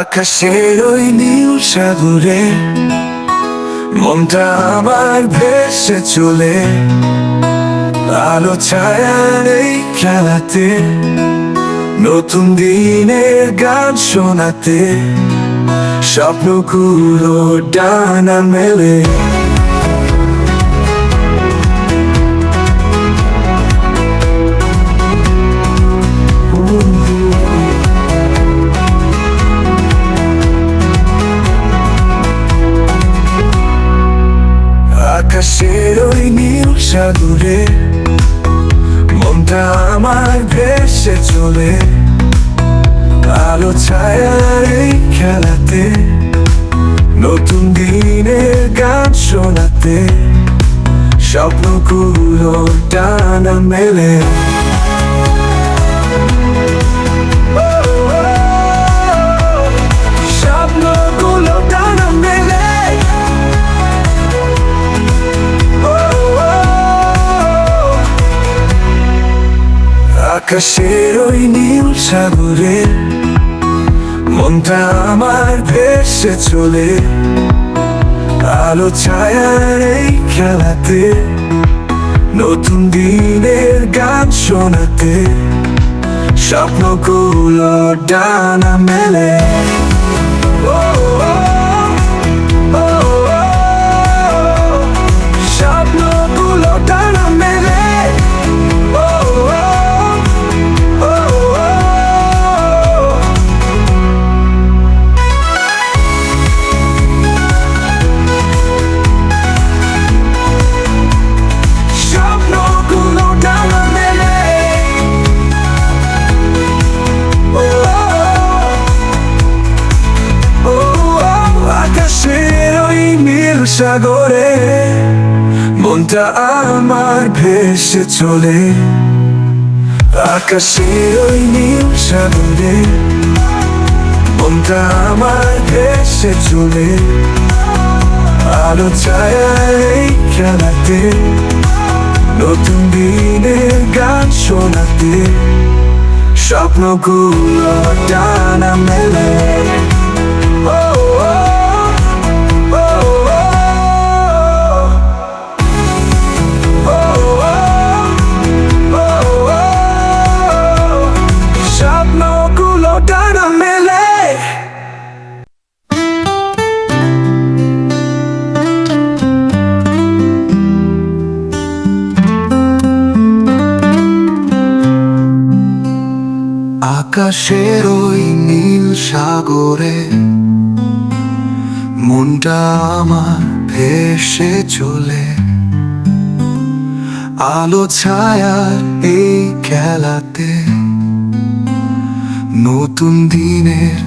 আকাশের ওই নীল সাগরে মনটা আমার ভেসে চলে, আলো ছায়ার এই খেলাতে, নতুন দিনের গান শোনাতে, স্বপ্নগুলো ডানা মেলে। আকাশের ওই নীল সাগরে মনটা আমার ভেসে চলে, আলো ছায়ার এই খেলাতে, নতুন দিনের গান শোনাতে, স্বপ্নগুলো ডানা মেলে। স্বপ্নগুলো ডানা মেলে। আকাশের ওই নীল সাগরে মনটা আমার ভেসে চলে, আলো ছায়ার এই খেলাতে, নতুন দিনের গান শোনাতে, স্বপ্নগুলো ডানা মেলে। স্বপ্নগুলো ডানা মেলে। সাগরে মনটা আমার ভেসে চলে, আকাশের ওই নীল সাগরে মনটা আমার ভেসে চলে, আলো ছায়ার এই খেলাতে, নতুন দিনের গান শোনাতে, স্বপ্নগুলো ডানা মেলে। আকাশের ওই নীল সাগরে মনটা আমার ভেসে চলে, আলো ছায়ার এই খেলাতে, নতুন দিনের